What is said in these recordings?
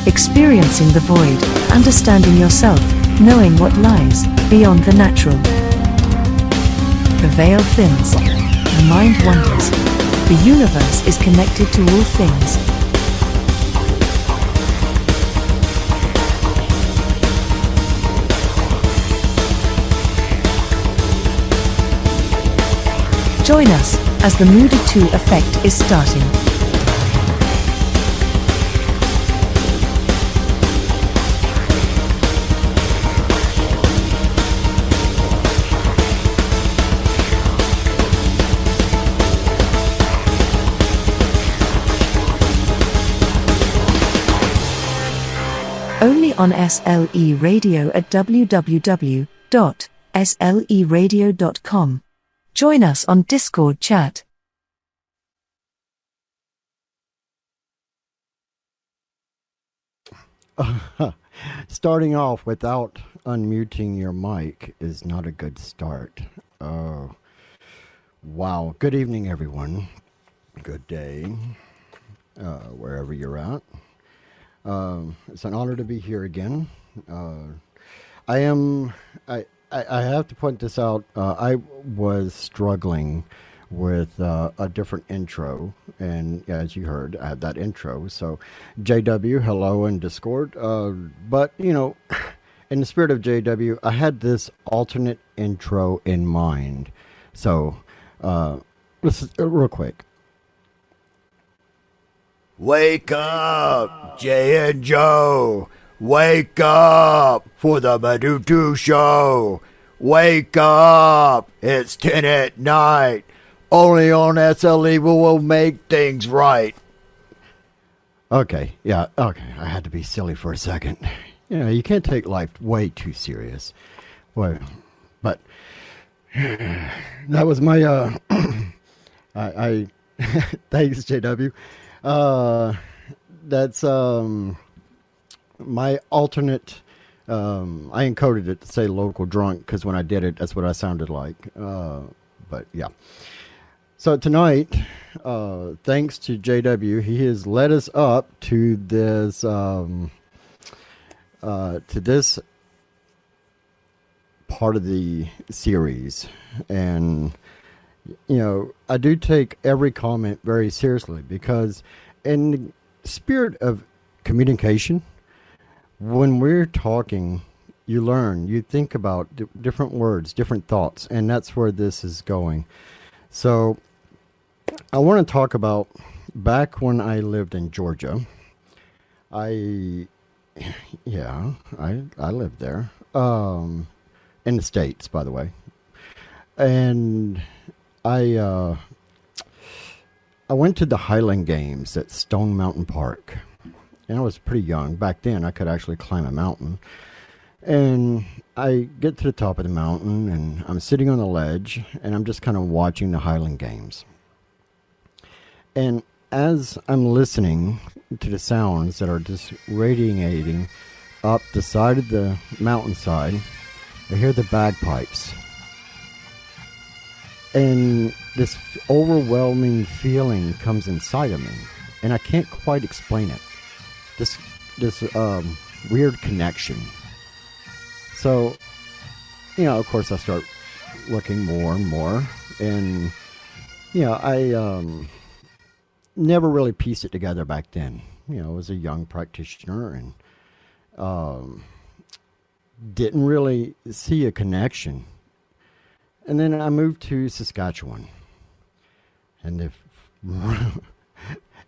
experiencing the void, understanding yourself, knowing what lies beyond the natural. The veil thins, the mind wanders. The universe is connected to all things. Join us as the Mudutu effect is starting. Only on SLE Radio at www.sleradio.com. Join us on Discord chat. Starting off without unmuting your mic is not a good start. Oh, wow. Good evening, everyone. Good day, wherever you're at. It's an honor to be here again. I have to point this out. I was struggling with a different intro, and as you heard, I had that intro. So, JW, hello in Discord. But, you know, in the spirit of JW, I had this alternate intro in mind. So, let's real quick. Wake up, Jay and Joe. Wake up for the Mudutu show. Wake up, it's 10 at night. Only on SLE will make things right. Okay, yeah, okay. I had to be silly for a second. You know, you can't take life way too serious. Well, but that was my, I thanks, JW. That's, my alternate, I encoded it to say local drunk because when I did it, that's what I sounded like. But yeah. So tonight, thanks to JW, he has led us up to this part of the series. And, you know, I do take every comment very seriously because in the spirit of communication, when we're talking, you learn, you think about different words, different thoughts, and that's where this is going. So I want to talk about back when I lived in Georgia. I lived there, in the States, by the way. And I went to the Highland Games at Stone Mountain Park. And I was pretty young. Back then, I could actually climb a mountain. And I get to the top of the mountain, and I'm sitting on the ledge, and I'm just kind of watching the Highland Games. And as I'm listening to the sounds that are just radiating up the side of the mountainside, I hear the bagpipes. And this overwhelming feeling comes inside of me, and I can't quite explain it. This weird connection. So, you know, of course I start looking more and more, and, you know, I never really pieced it together back then. You know, I was a young practitioner and didn't really see a connection. And then I moved to Saskatchewan, and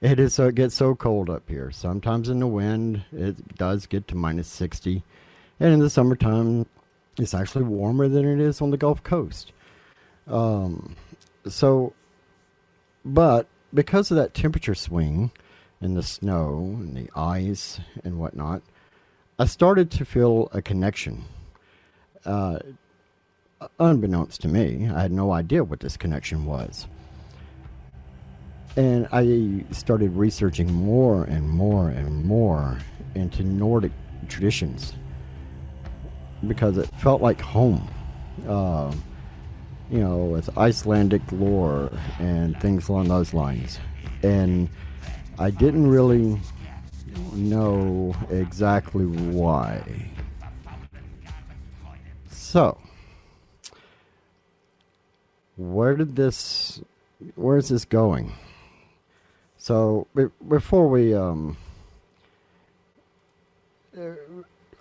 it gets so cold up here. Sometimes in the wind, it does get to minus 60. And in the summertime, it's actually warmer than it is on the Gulf Coast. But because of that temperature swing and the snow and the ice and whatnot, I started to feel a connection. Unbeknownst to me, I had no idea what this connection was. And I started researching more and more and more into Nordic traditions because it felt like home, you know, with Icelandic lore and things along those lines. And I didn't really know exactly why. So, where is this going? So, before we, I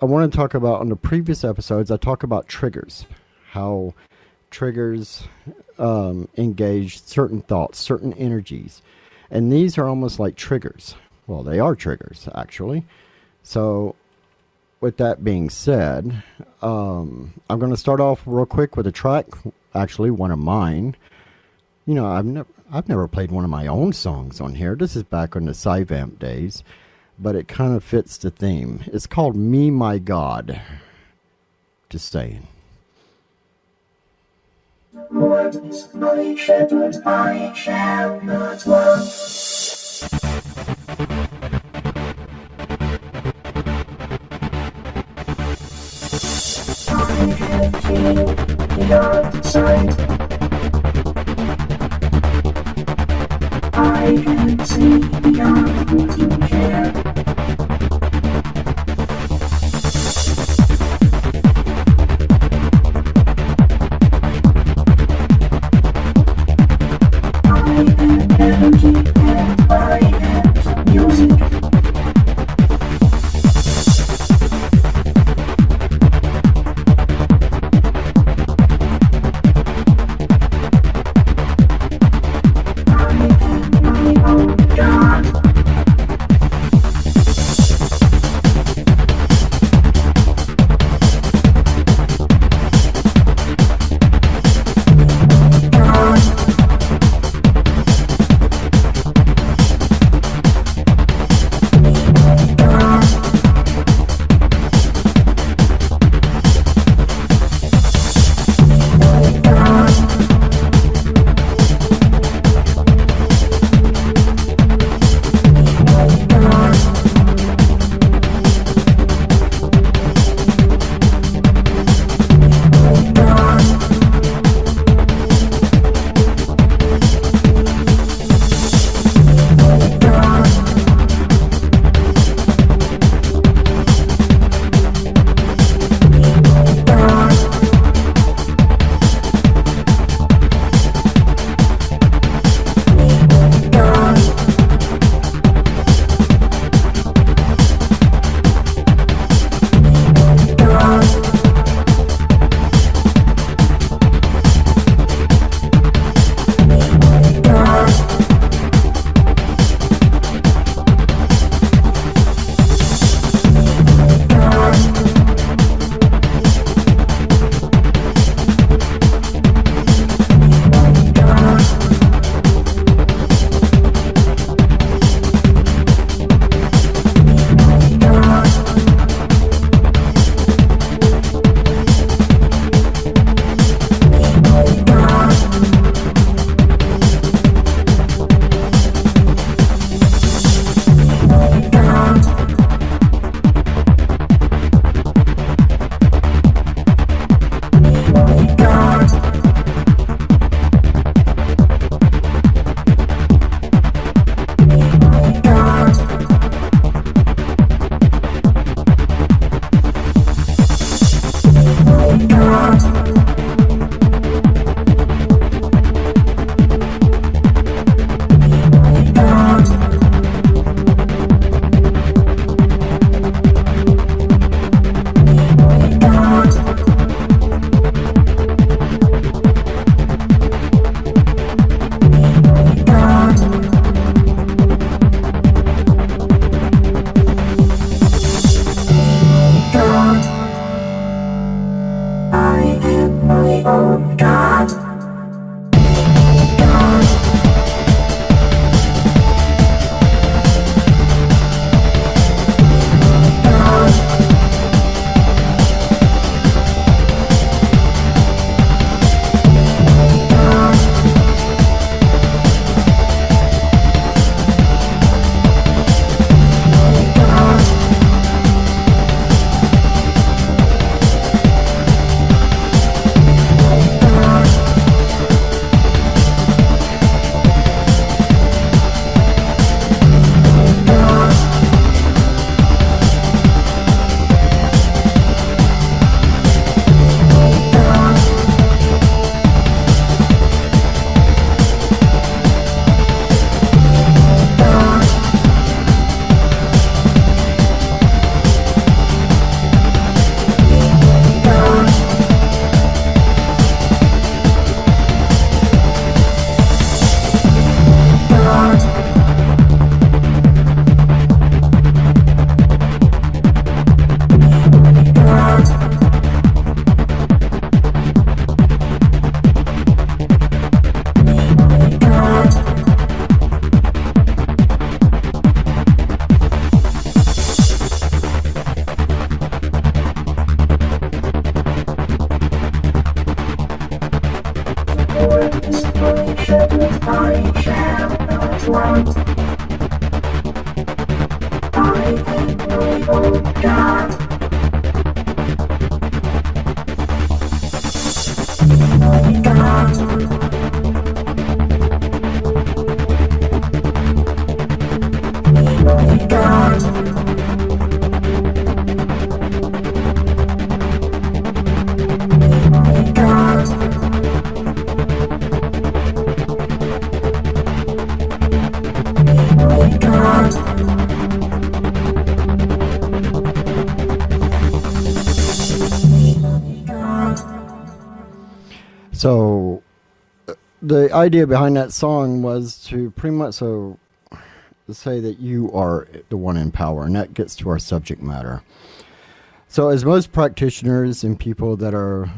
want to talk about, on the previous episodes, I talk about triggers, how triggers engage certain thoughts, certain energies. And these are almost like triggers. Well, they are triggers, actually. So, with that being said, I'm going to start off real quick with a track, actually one of mine. You know, I've never played one of my own songs on here. This is back in the PsiVamp days, but it kind of fits the theme. It's called Me My God. Just saying. Lord is my shepherd, I shall not want. I can feel the other side. I can see beyond what you care. I am energy and I am music. I am my own God. God. So, the idea behind that song was to pretty much to say that you are the one in power, and that gets to our subject matter. So, as most practitioners and people that are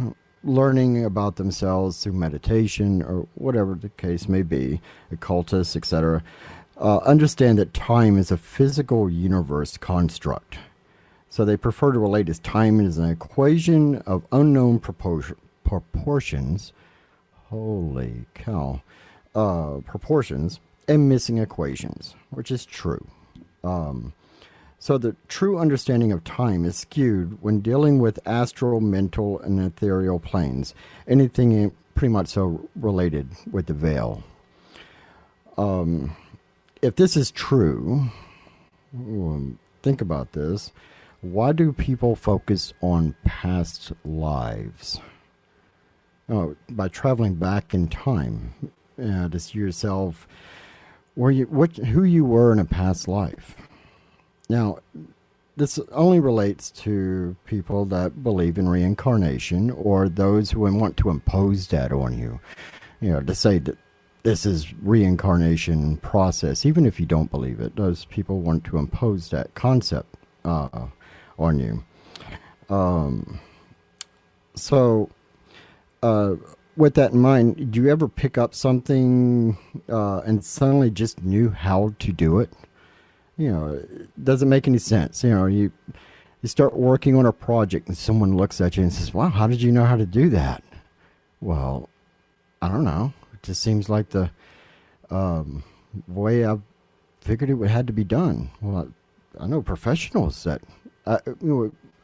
learning about themselves through meditation or whatever the case may be, occultists, etc., understand that time is a physical universe construct. So they prefer to relate as time as an equation of unknown proportions. Holy cow. Proportions and missing equations, which is true. So the true understanding of time is skewed when dealing with astral, mental, and ethereal planes. Anything pretty much so related with the veil. If this is true, think about this. Why do people focus on past lives? By traveling back in time to see yourself who you were in a past life. Now, this only relates to people that believe in reincarnation or those who want to impose that on you. To say that this is reincarnation process, even if you don't believe it. Those people want to impose that concept on you. With that in mind, do you ever pick up something and suddenly just knew how to do it? It doesn't make any sense. You start working on a project and someone looks at you and says, wow, how did you know how to do that? Well, I don't know. It just seems like the way I figured it had to be done. Well, I know professionals that,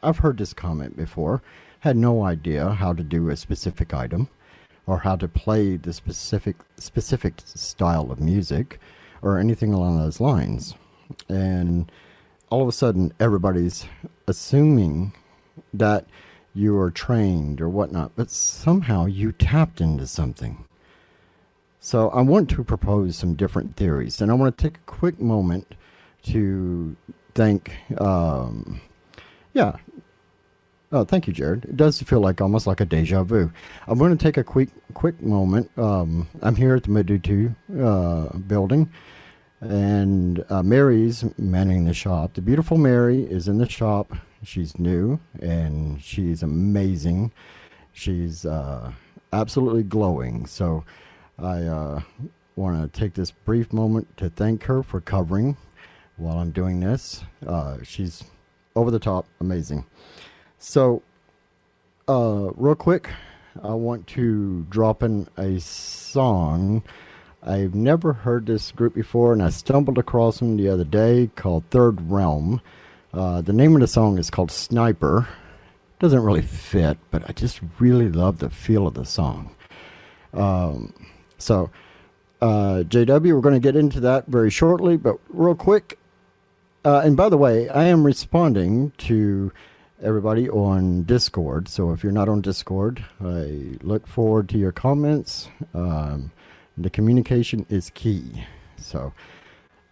I've heard this comment before, had no idea how to do a specific item or how to play the specific style of music or anything along those lines. And all of a sudden, everybody's assuming that you are trained or whatnot, but somehow you tapped into something. So I want to propose some different theories, and I want to take a quick moment to thank, thank you, Jared. It does feel like almost like a deja vu. I'm going to take a quick moment. I'm here at the Mudutu building. And Mary's manning the shop. The beautiful Mary is in the shop. She's new and she's amazing. She's absolutely glowing. So I want to take this brief moment to thank her for covering while I'm doing this. She's over the top amazing. So real quick, I want to drop in a song. I've never heard this group before, and I stumbled across them the other day, called Third Realm. The name of the song is called Sniper. Doesn't really fit, but I just really love the feel of the song. JW, we're going to get into that very shortly, but real quick. And by the way, I am responding to everybody on Discord, so if you're not on Discord, I look forward to your comments. The communication is key. So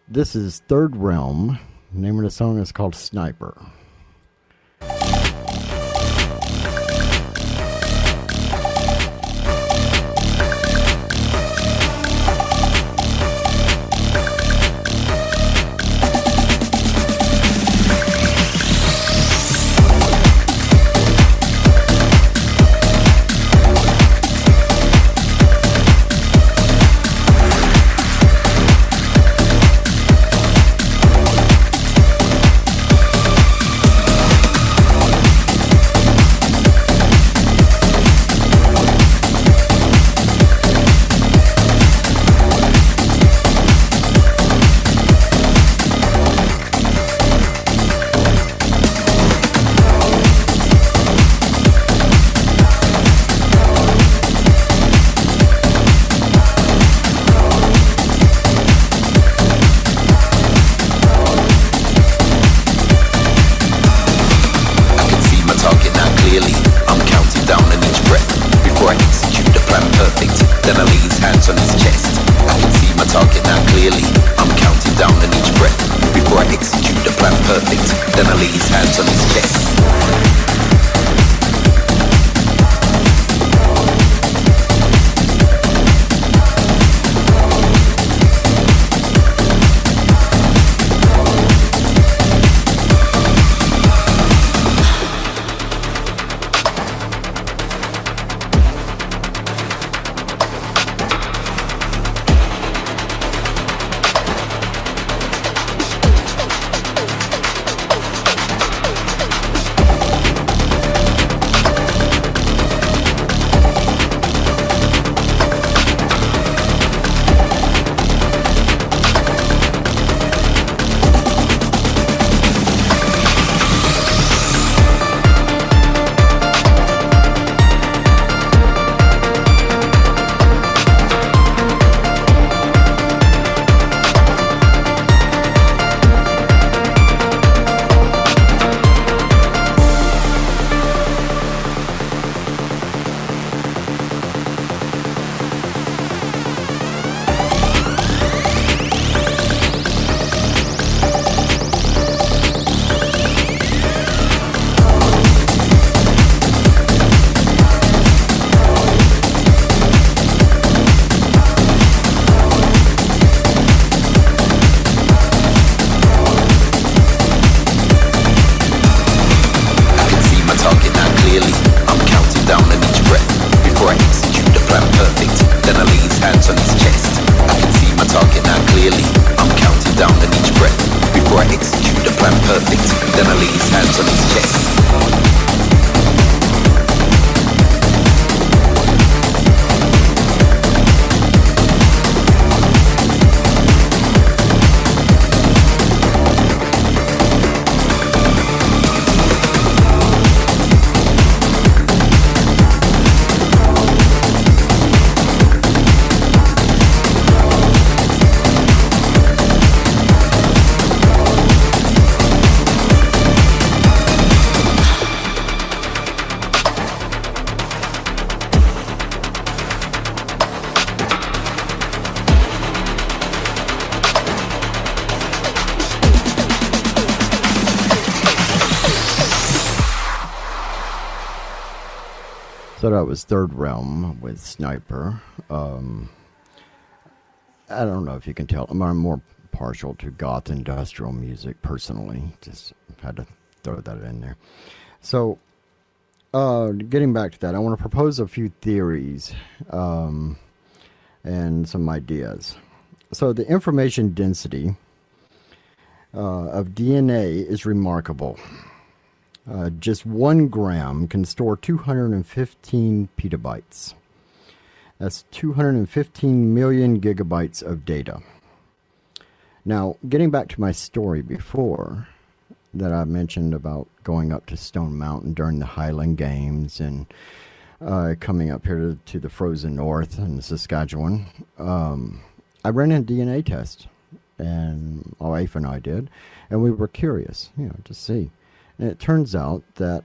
this is Third Realm. The name of the song is called Sniper. lay his hands on his chest. So that was Third Realm with Sniper. I don't know if you can tell. I'm more partial to goth industrial music personally. Just had to throw that in there. So, getting back to that, I want to propose a few theories and some ideas. So the information density of DNA is remarkable. Just 1 gram can store 215 petabytes. That's 215 million gigabytes of data. Now, getting back to my story before that I mentioned about going up to Stone Mountain during the Highland Games and coming up here to the frozen north in Saskatchewan, I ran a DNA test, and my wife and I did, and we were curious, to see. And it turns out that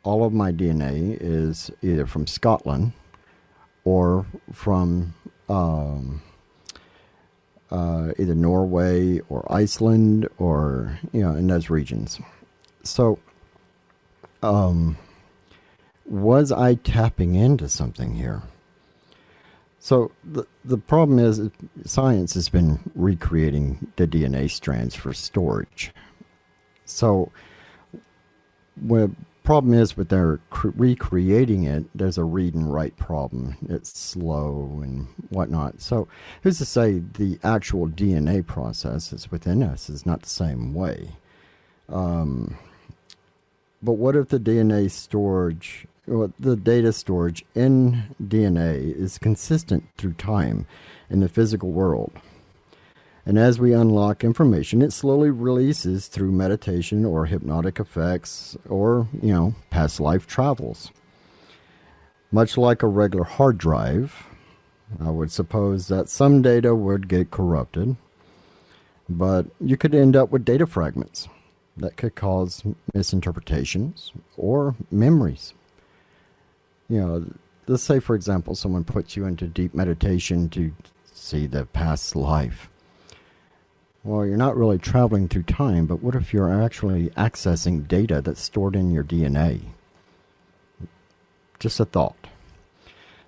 all of my DNA is either from Scotland or from either Norway or Iceland or, in those regions. So, was I tapping into something here? So the problem is science has been recreating the DNA strands for storage. So the problem is with their recreating it, there's a read and write problem. It's slow and whatnot. So who's to say the actual DNA process is within us is not the same way? But what if the DNA storage, or the data storage in DNA is consistent through time in the physical world? And as we unlock information, it slowly releases through meditation or hypnotic effects or, past life travels. Much like a regular hard drive, I would suppose that some data would get corrupted, but you could end up with data fragments that could cause misinterpretations or memories. Let's say, for example, someone puts you into deep meditation to see the past life. Well, you're not really traveling through time, but what if you're actually accessing data that's stored in your DNA? Just a thought.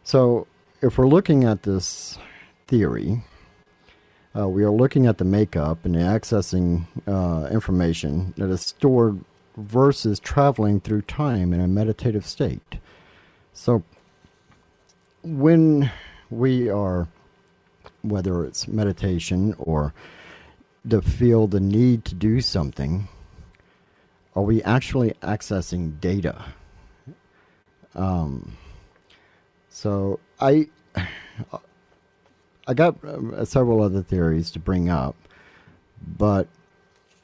So, if we're looking at this theory, we are looking at the makeup and the accessing information that is stored versus traveling through time in a meditative state. So, when we are, whether it's meditation or to feel the need to do something, are we actually accessing data? So I got several other theories to bring up, but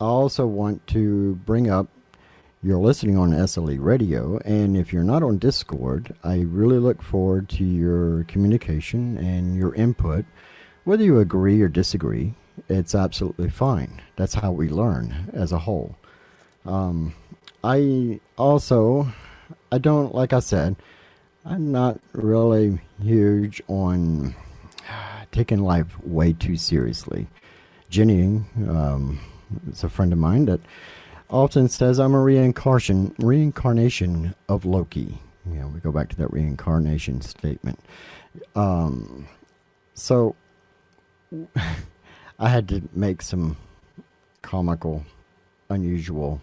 I also want to bring up you're listening on SLE Radio, and if you're not on Discord, I really look forward to your communication and your input. Whether you agree or disagree, it's absolutely fine. That's how we learn as a whole. I don't, like I said, I'm not really huge on taking life way too seriously. Jenny is a friend of mine that often says I'm a reincarnation of Loki. You know, we go back to that reincarnation statement. So I had to make some comical, unusual,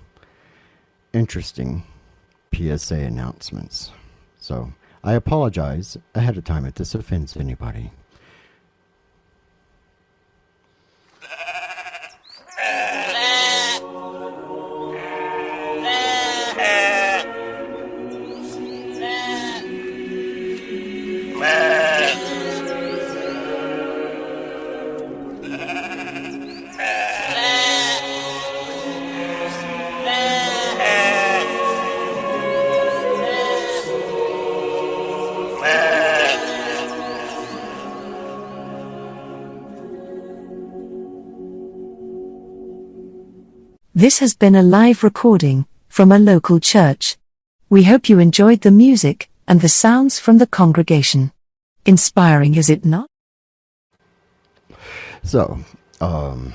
interesting PSA announcements. So I apologize ahead of time if this offends anybody. This has been a live recording from a local church. We hope you enjoyed the music and the sounds from the congregation. Inspiring, is it not? So, I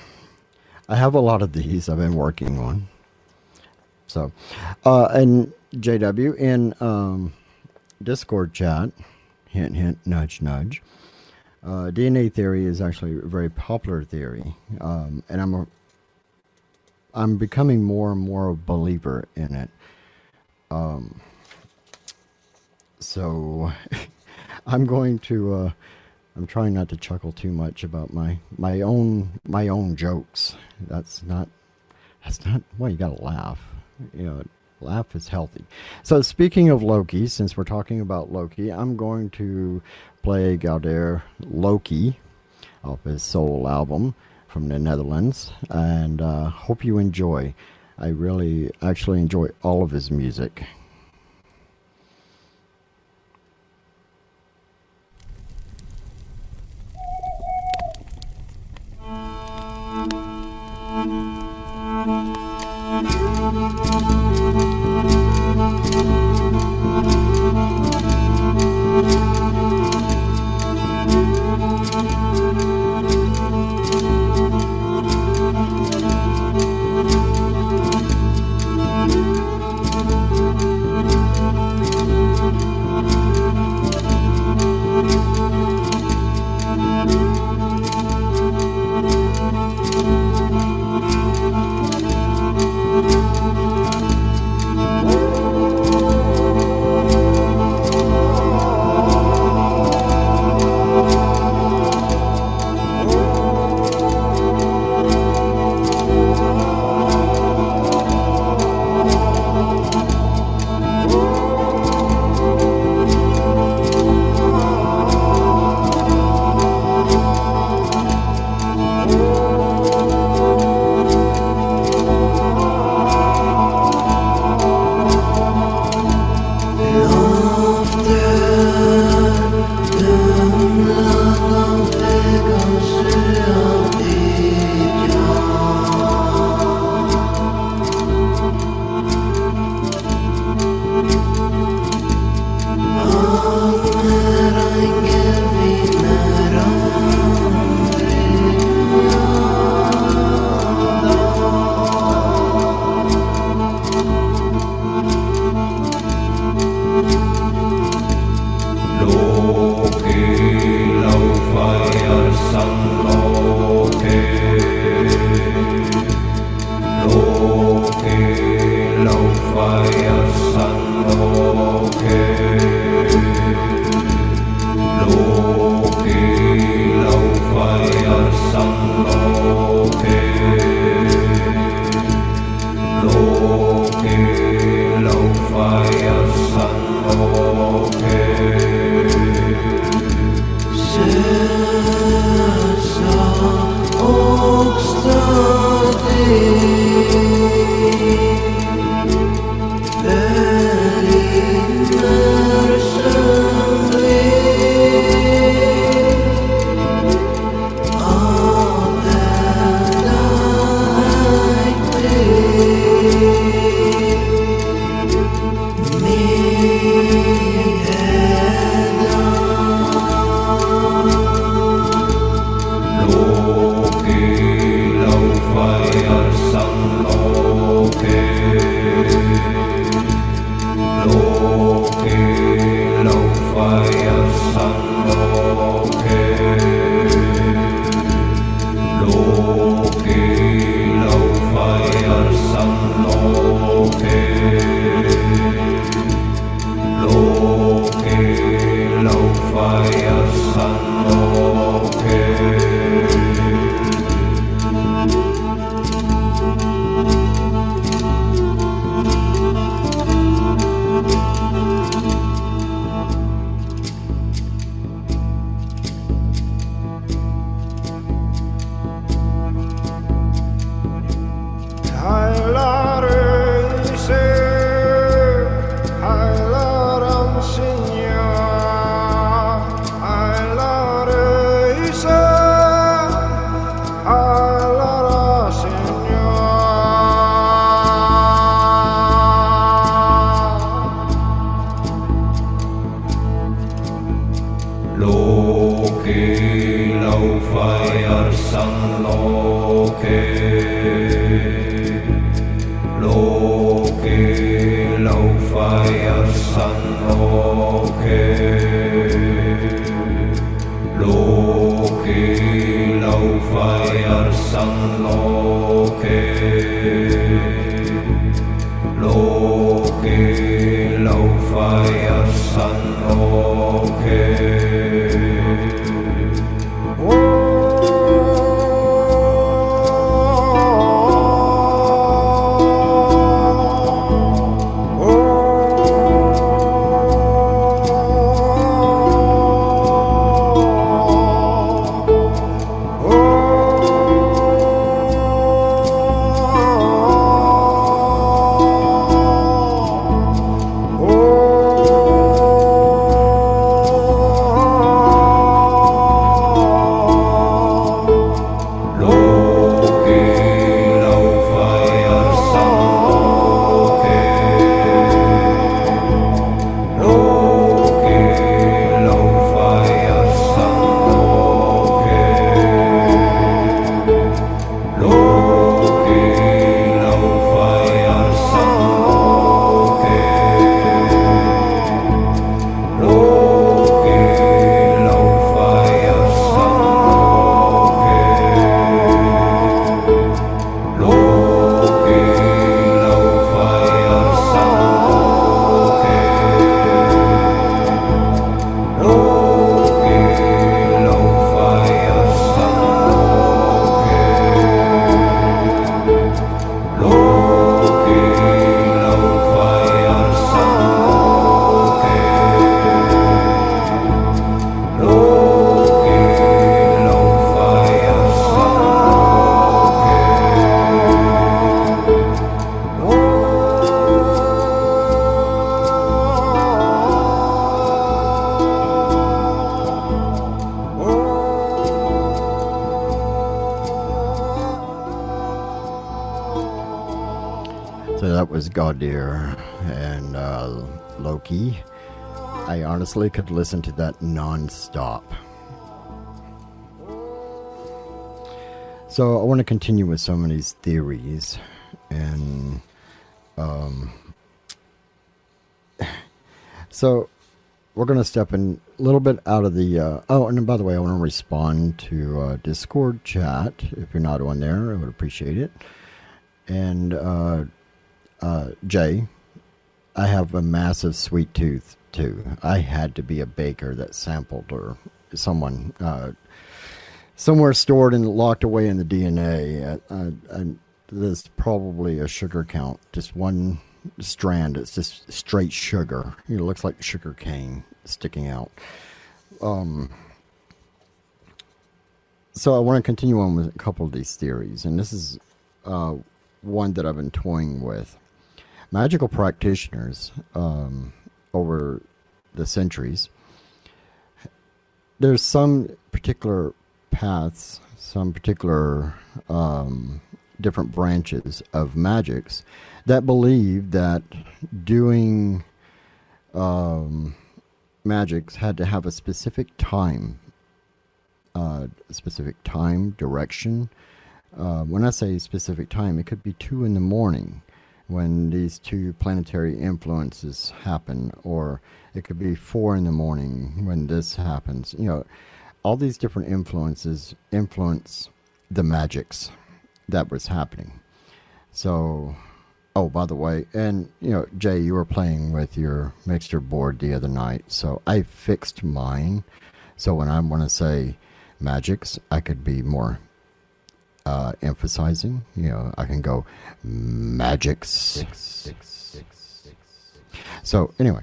have a lot of these I've been working on. So, and JW in Discord chat, hint, hint, nudge, nudge. DNA theory is actually a very popular theory, and I'm becoming more and more a believer in it. So I'm going to I'm trying not to chuckle too much about my own jokes. That's not well, you gotta laugh. You know, laugh is healthy. So speaking of Loki, since we're talking about Loki, I'm going to play Gauder Loki off his soul album from the Netherlands, and hope you enjoy. I really actually enjoy all of his music. So that was Gaudir and Loki. I honestly could listen to that non-stop. So I want to continue with some of these theories, and so we're going to step in a little bit out of the and by the way, I want to respond to Discord chat. If you're not on there, I would appreciate it. And Jay, I have a massive sweet tooth too. I had to be a baker that sampled, or someone somewhere stored and locked away in the DNA. there's probably a sugar count, just one strand. It's just straight sugar. It looks like sugar cane sticking out. So I want to continue on with a couple of these theories, and this is one that I've been toying with. Magical practitioners over the centuries, there's some particular paths, some particular different branches of magics that believe that doing magics had to have a specific time, direction. When I say specific time, it could be 2 in the morning when these two planetary influences happen, or it could be 4 in the morning when this happens. You know, all these different influences influence the magics that was happening. So, oh, by the way, and you know, Jay, you were playing with your mixer board the other night, so I fixed mine. So when I want to say magics, I could be more emphasizing. You know, I can go magics. So anyway,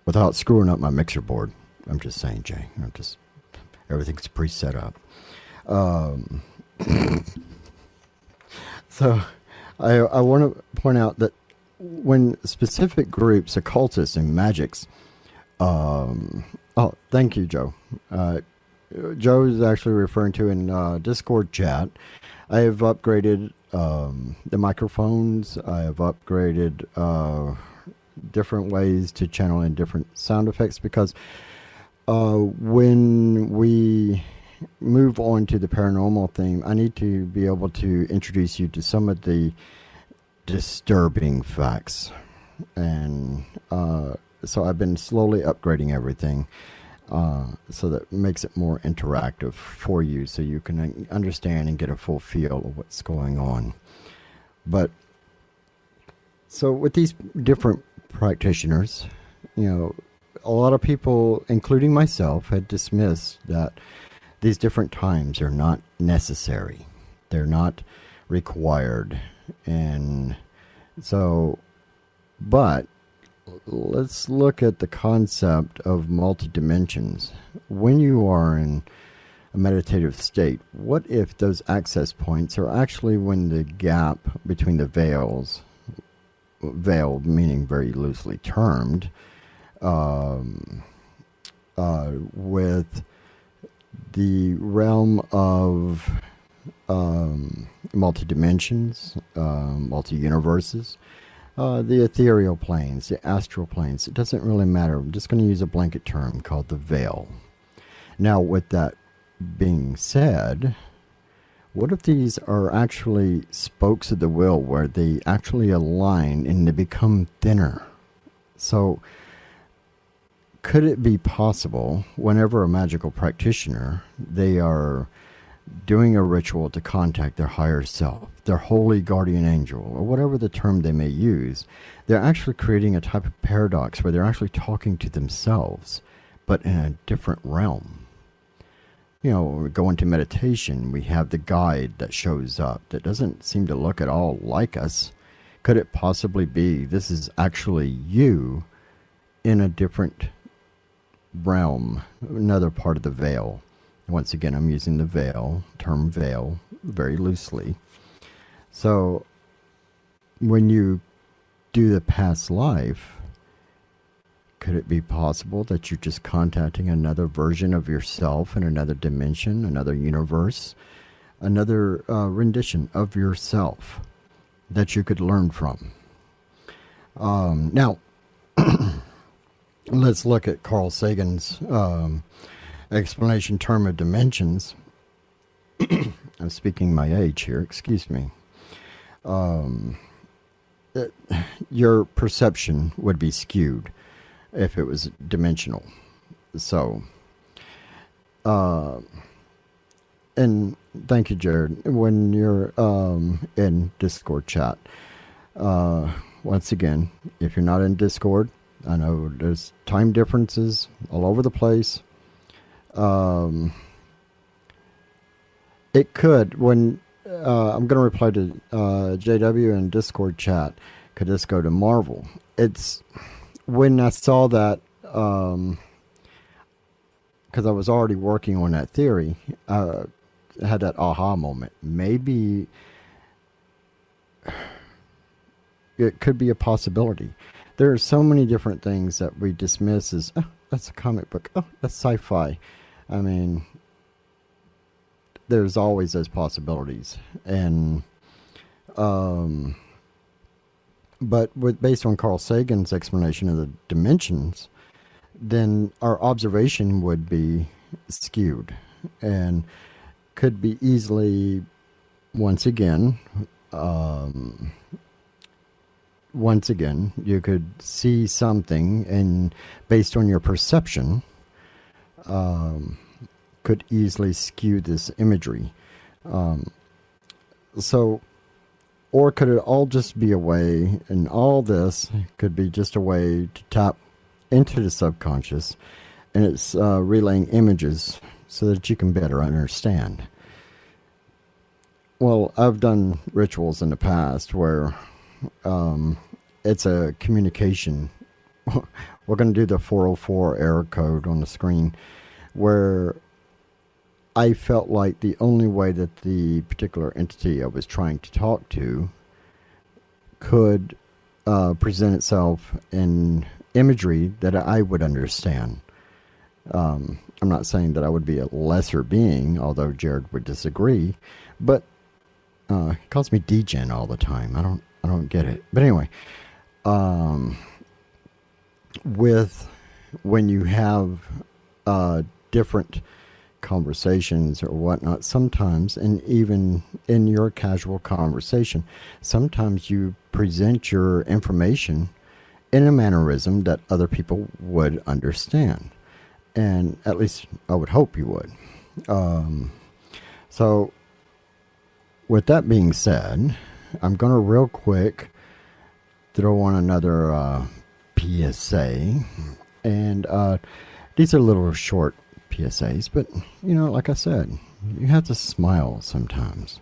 without screwing up my mixer board, I'm just saying, Jay, everything's pre-set up. So I want to point out that when specific groups, occultists and magics, oh, thank you, Joe. Joe is actually referring to in Discord chat. I have upgraded the microphones. I have upgraded different ways to channel in different sound effects, because when we move on to the paranormal theme, I need to be able to introduce you to some of the disturbing facts. And so I've been slowly upgrading everything. So that makes it more interactive for you, so you can understand and get a full feel of what's going on. But so with these different practitioners, you know, a lot of people, including myself, had dismissed that these different times are not necessary. They're not required. And so, but let's look at the concept of multi-dimensions. When you are in a meditative state, what if those access points are actually when the gap between the veils, veil meaning very loosely termed, with the realm of multi-dimensions, multi-universes, the ethereal planes, the astral planes. It doesn't really matter. I'm just going to use a blanket term called the veil. Now, with that being said, what if these are actually spokes of the wheel where they actually align and they become thinner? So, could it be possible, whenever a magical practitioner, they are doing a ritual to contact their higher self, their holy guardian angel, or whatever the term they may use, they're actually creating a type of paradox where they're actually talking to themselves, but in a different realm? You know, when we go into meditation, we have the guide that shows up that doesn't seem to look at all like us. Could it possibly be this is actually you in a different realm, another part of the veil? Once again, I'm using the term veil, very loosely. So, when you do the past life, could it be possible that you're just contacting another version of yourself in another dimension, another universe, another rendition of yourself that you could learn from? Now, let's look at Carl Sagan's explanation term of dimensions. I'm speaking my age here, excuse me. Your perception would be skewed if it was dimensional. So, and thank you, Jared. When you're in Discord chat, once again, if you're not in Discord, I know there's time differences all over the place. It could. When I'm going to reply to JW in Discord chat, could this go to Marvel? It's when I saw that, because I was already working on that theory, I had that aha moment. Maybe it could be a possibility. There are so many different things that we dismiss as, oh, that's a comic book. Oh, that's sci-fi. I mean, there's always those possibilities. And, but based on Carl Sagan's explanation of the dimensions, then our observation would be skewed and could be easily, once again, you could see something, and based on your perception, could easily skew this imagery. So, or could it all just be a way, and all this could be just a way to tap into the subconscious, and it's relaying images so that you can better understand. Well, I've done rituals in the past where it's a communication. We're going to do the 404 error code on the screen, where I felt like the only way that the particular entity I was trying to talk to could present itself in imagery that I would understand. I'm not saying that I would be a lesser being, although Jared would disagree, but he calls me degen all the time. I don't get it. But anyway, when you have different conversations or whatnot, sometimes, and even in your casual conversation, sometimes you present your information in a mannerism that other people would understand. And at least I would hope you would. So with that being said, I'm going to real quick throw on another PSA. And these are little short PSAs, but, you know, like I said, you have to smile sometimes.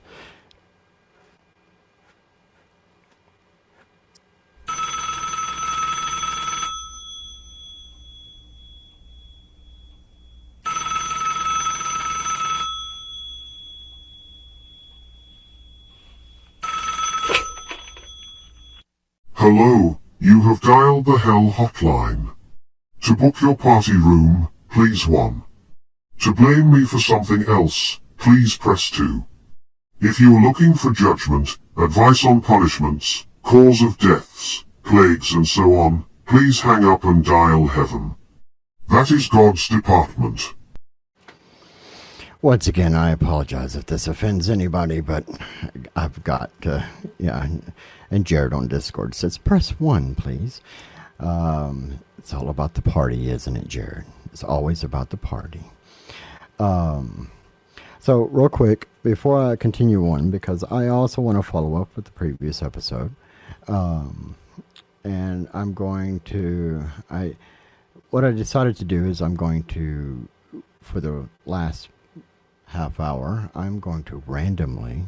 Hello, you have dialed the Hell hotline. To book your party room, please 1. To blame me for something else, please press 2. If you are looking for judgment, advice on punishments, cause of deaths, plagues and so on, please hang up and dial heaven. That is God's department. Once again, I apologize if this offends anybody, but I've got, and Jared on Discord says, press 1, please. It's all about the party, isn't it, Jared? It's always about the party. So real quick, before I continue on, because I also want to follow up with the previous episode, and I'm going to, what I decided to do is I'm going to, for the last half hour, I'm going to randomly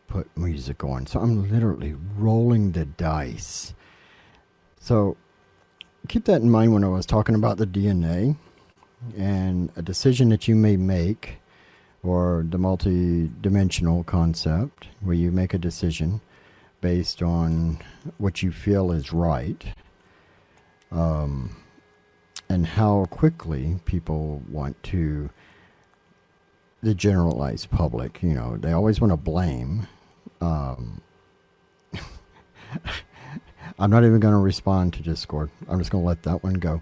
put music on. So I'm literally rolling the dice. So keep that in mind when I was talking about the DNA and a decision that you may make, or the multi-dimensional concept where you make a decision based on what you feel is right, and how quickly people want to, the generalized public, you know, they always want to blame. I'm not even going to respond to Discord. I'm just going to let that one go.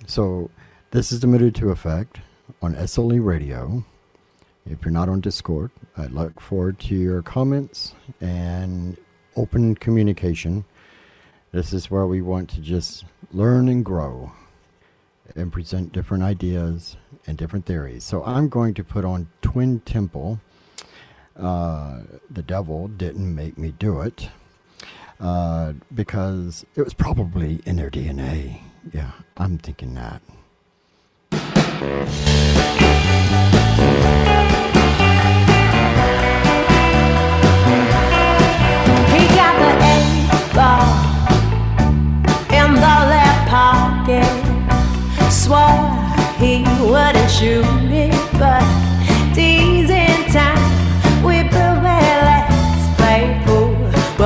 So this is the Mudutu effect on SLE Radio. If you're not on Discord, I look forward to your comments and open communication. This is where we want to just learn and grow and present different ideas and different theories. So I'm going to put on Twin Temple. The devil didn't make me do it, because it was probably in their DNA. Yeah, I'm thinking that.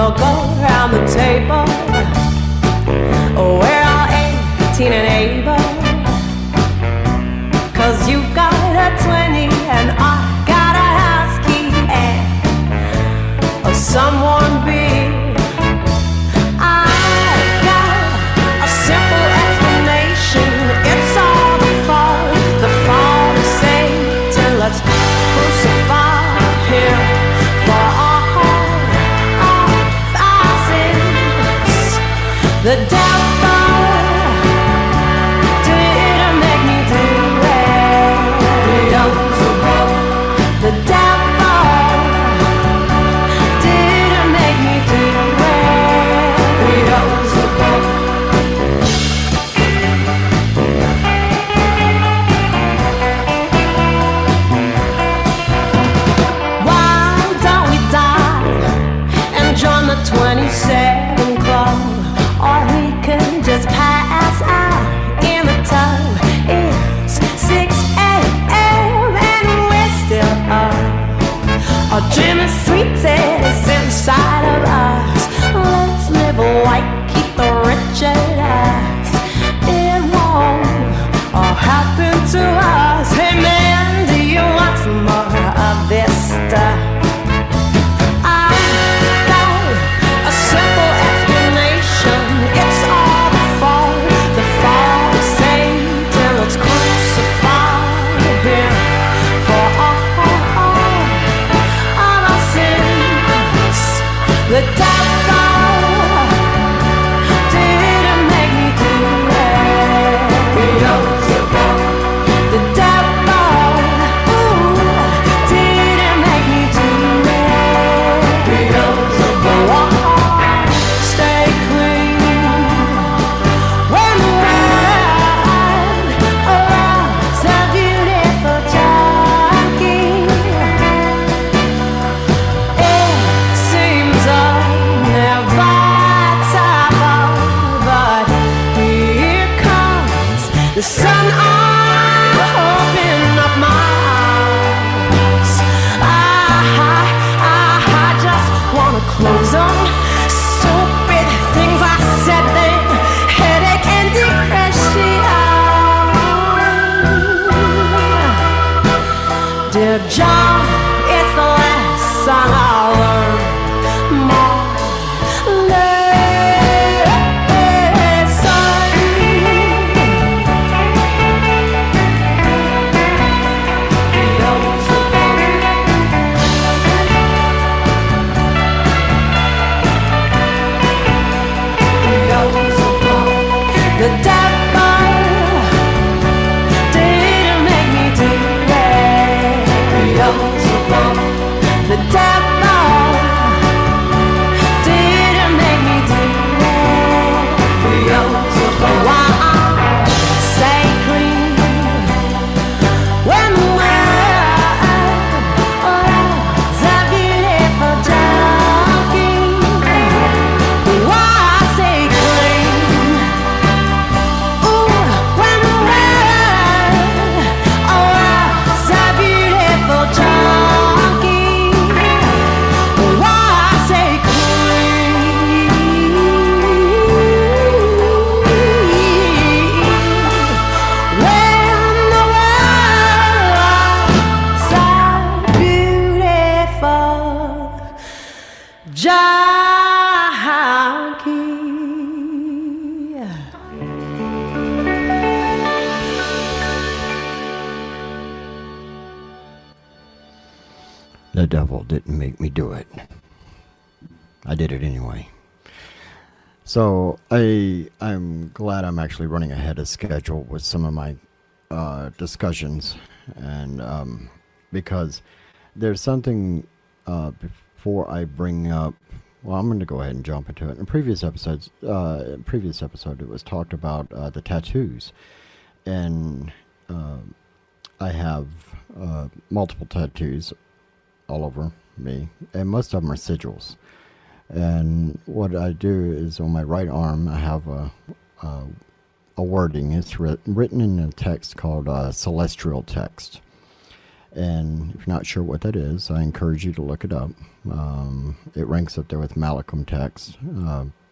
We'll go around the table. We're all 18 and able. 'Cause you got a 20 and I got a house key and someone big. I got a simple explanation. It's all the fault of Satan. Let's crucify him for all our sins. The devil didn't make me do it. The devil didn't make me do Why don't we die and join the 27 club? Or we can just pass out in the tub. It's 6 a.m. and we're still up. Our dream is sweet, it's inside of us. Let's live white, keep the rich at us. It won't all happen to us. Hey man, do you want some more of this stuff? I've got a simple explanation. It's all the fault of Satan. Let's crucify him for all of our sins. The devil didn't make me do it. The devil, didn't make me do it. Stay clean when the world arrives a beautiful junkie. It seems inevitable, but here comes the sun. I'm open up my eyes. I just wanna close them. Stupid things I said then, headache and depression. Dear John, it's the last song I'll learn. More the devil didn't make me do it. The devil didn't make me do it. Why stay clean when the world's a beautiful junkie? Why stay clean? When the world's a beautiful junkie? Why stay clean? When the world's a beautiful junkie. The devil didn't make me do it. I did it anyway. So I'm glad I'm actually running ahead of schedule with some of my discussions, and because there's something before I bring up. Well, I'm going to go ahead and jump into it. In previous episode, it was talked about the tattoos, and I have multiple tattoos all over me, and most of them are sigils. And what I do is on my right arm, I have a wording. It's written in a text called celestial text. And if you're not sure what that is, I encourage you to look it up. It ranks up there with Malcolm text.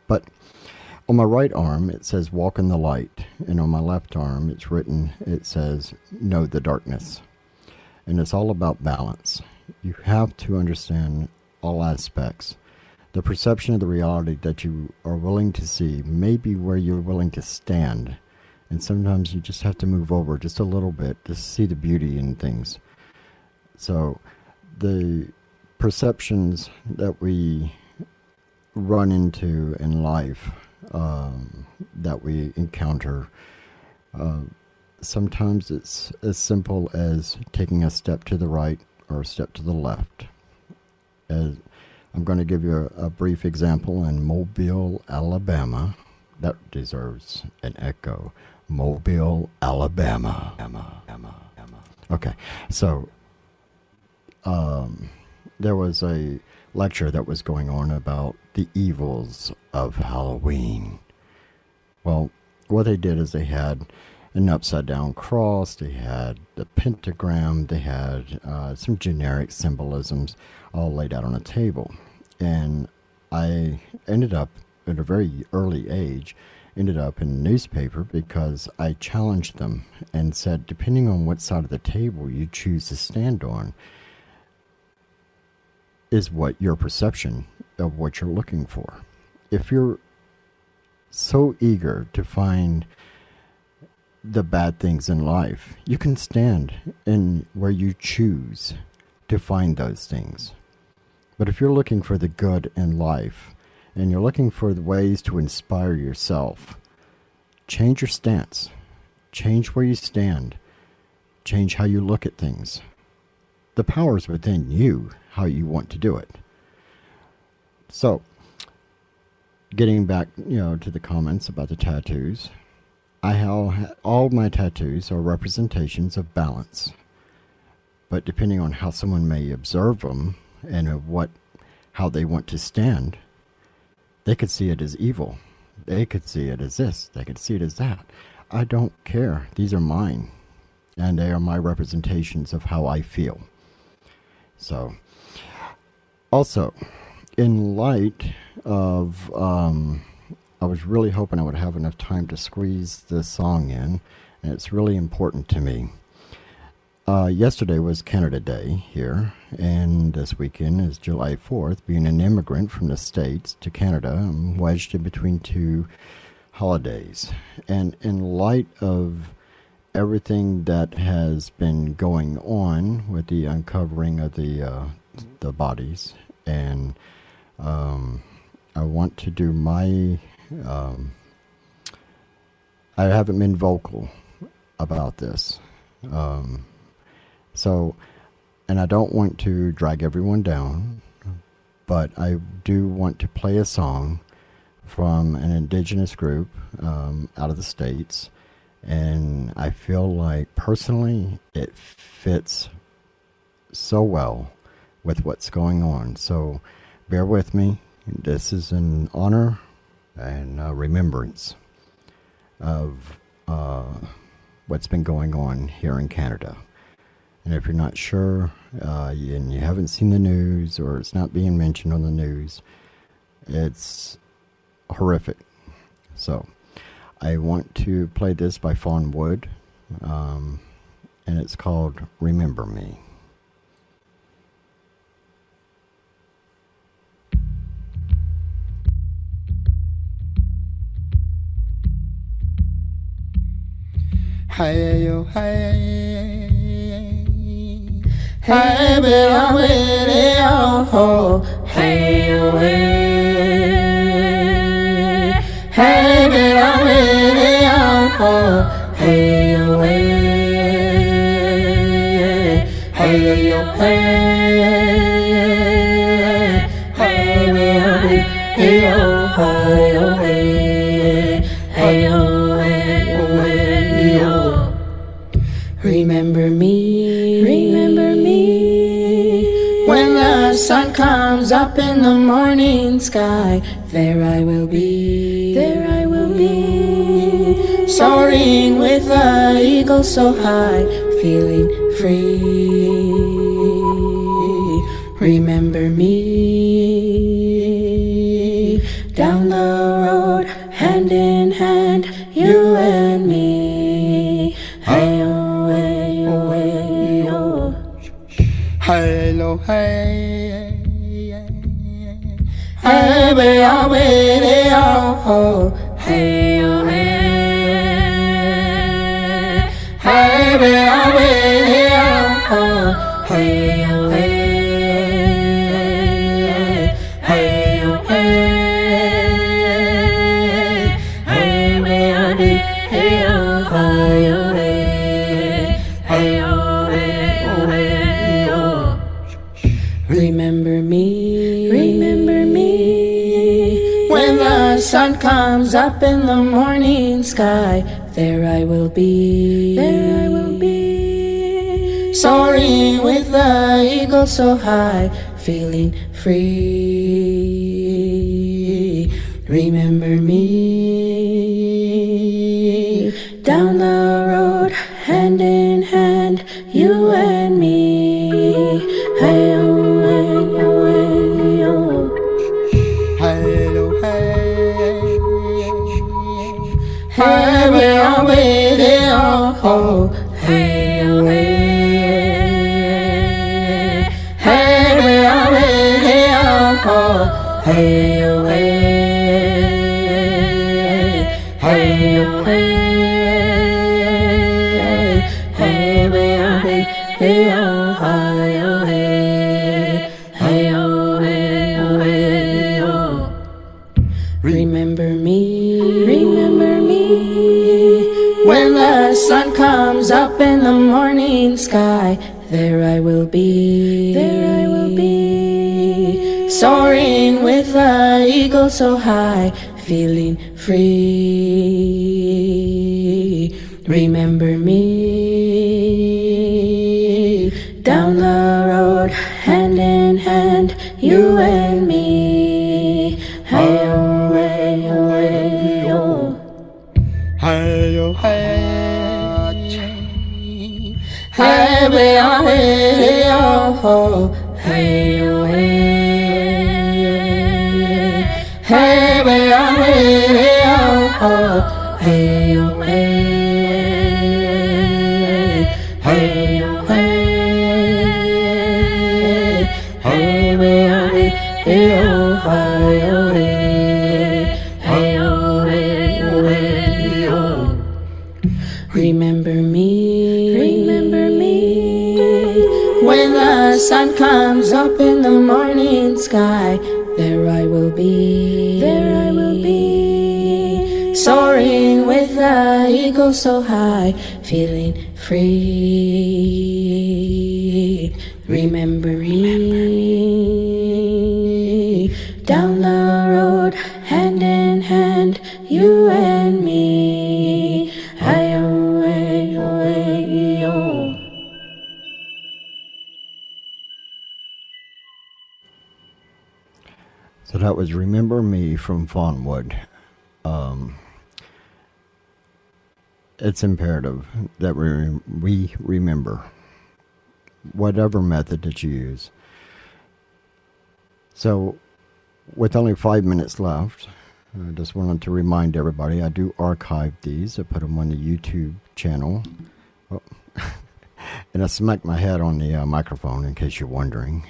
But on my right arm, it says walk in the light. And on my left arm, it says know the darkness. And it's all about balance. You have to understand all aspects. The perception of the reality that you are willing to see may be where you're willing to stand. And sometimes you just have to move over just a little bit to see the beauty in things. So the perceptions that we run into in life, that we encounter, sometimes it's as simple as taking a step to the right or a step to the left. As I'm going to give you a brief example in Mobile, Alabama. That deserves an echo. Mobile, Alabama. Okay, so there was a lecture that was going on about the evils of Halloween. Well, what they did is they had an upside down cross, they had the pentagram, they had some generic symbolisms all laid out on a table. And I ended up, at a very early age, ended up in a newspaper because I challenged them and said, depending on what side of the table you choose to stand on, is what your perception of what you're looking for. If you're so eager to find the bad things in life, you can stand in where you choose to find those things. But if you're looking for the good in life and you're looking for the ways to inspire yourself, change your stance, change where you stand, change how you look at things. The power is within you, how you want to do it. So, getting back, to the comments about the tattoos, all my tattoos are representations of balance. But depending on how someone may observe them and how they want to stand, they could see it as evil. They could see it as this. They could see it as that. I don't care. These are mine. And they are my representations of how I feel. So, also, in light of, I was really hoping I would have enough time to squeeze this song in, and it's really important to me. Yesterday was Canada Day here, and this weekend is July 4th. Being an immigrant from the States to Canada, I'm wedged in between two holidays. And in light of everything that has been going on with the uncovering of the bodies, and I want to do my I haven't been vocal about this, and I don't want to drag everyone down, but I do want to play a song from an indigenous group out of the States. And I feel like, personally, it fits so well with what's going on. So bear with me. This is in honor and remembrance of what's been going on here in Canada. And if you're not sure, and you haven't seen the news, or it's not being mentioned on the news, it's horrific. So I want to play this by Fawn, and it's called Remember Me. Hey yo, hey, hey, be a way, oh, hey yo, hey, be a way, oh, hey yo, hey yo, hey, be a way, oh, hey yo, hey yo. Remember me, when the sun comes up in the morning sky. There I will be, soaring with the eagle so high, feeling free. remember me. Down the road, hand in hand, you and me. Hey-oh, hey-oh, hey-oh. Hello, hey, Hey, hey-oh, hey-oh, hey-oh, hey. Hey, hey-oh, hey-oh, hey-oh, hey. Hey-oh, hey. Hey, hey-oh, hey-oh, hey-oh, hey. Hey-oh, hey-oh, hey-oh. Remember me, remember me. When the sun comes up in the morning sky, there I will be, there I will be. Soaring with the eagle so high, feeling free. Remember me. Down the road, hand in hand, you and me. Hey-oh, hey-oh, hey-oh. hello, hey, Hey, hey-oh, hey-oh, hey-oh, hey. Hey, hey-oh, hey-oh, hey-oh, hey. Hey-oh, hey. Hey, hey-oh, hey-oh, hey-oh, hey. Hey-oh, hey-oh, hey-oh. Remember me, remember me. When the sun comes up in the morning sky, there I will be, there I will be. Soaring with the eagle so high, feeling free. Remember me. Down the road, hand in hand, you and me. Hey-oh, hey-oh, hey-oh. hello, hey, Hey, hey-oh, hey-oh, hey-oh, hey. Hey, hey-oh, hey-oh, hey-oh, hey. Hey-oh, hey. Hey, hey-oh, hey-oh, hey-oh, hey. Hey-oh, hey-oh, hey-oh. Remember me, remember me. When the sun comes up in the morning sky, there I will be, there I will be. Soaring with the eagle so high, feeling free. Remember me. Down the road, hand in hand, you and me. Hey-oh, hey-oh, hey-oh. So that was Remember Me from Fawn. It's imperative that we remember whatever method that you use. So with only 5 minutes left, I just wanted to remind everybody I do archive these. I put them on the YouTube channel. Oh. And I smacked my head on the microphone in case you're wondering.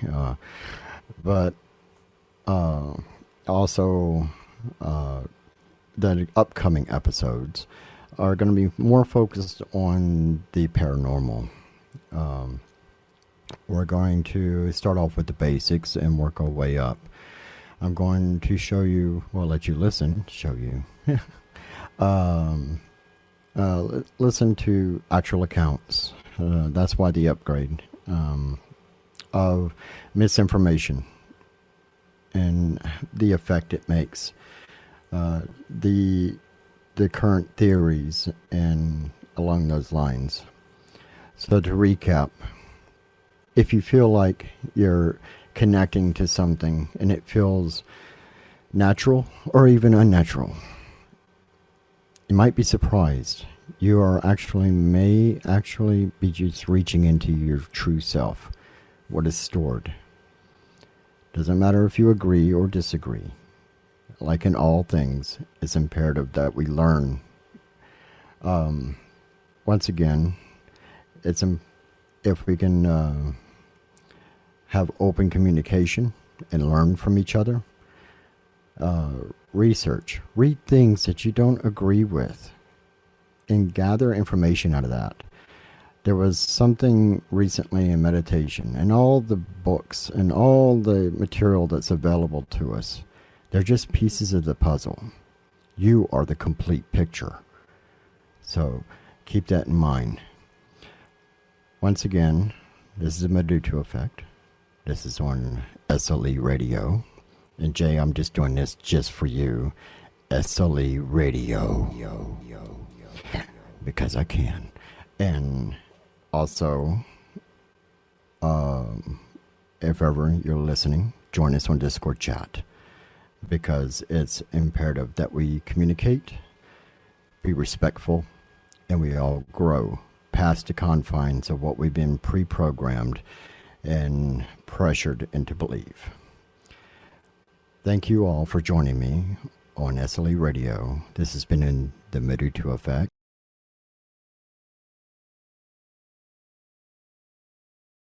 But also the upcoming episodes are going to be more focused on the paranormal. We're going to start off with the basics and work our way up. I'm going to show you, well, let you listen, show you. Listen to actual accounts. That's why the upgrade of misinformation and the effect it makes. The current theories and along those lines. So to recap, if you feel like you're connecting to something and it feels natural or even unnatural, you might be surprised. You may actually be just reaching into your true self, what is stored. Doesn't matter if you agree or disagree. Like in all things, it's imperative that we learn. Once again, if we can have open communication and learn from each other, research, read things that you don't agree with, and gather information out of that. There was something recently in meditation, and all the books and all the material that's available to us, they're just pieces of the puzzle. You are the complete picture. So keep that in mind. Once again, this is the Mudutu effect. This is on SLE Radio. And Jay, I'm just doing this just for you. SLE Radio. Because I can. And also, if ever you're listening, join us on Discord chat. Because it's imperative that we communicate, be respectful, and we all grow past the confines of what we've been pre-programmed and pressured into belief. Thank you all for joining me on SLE Radio. This has been in the Mudutu effect.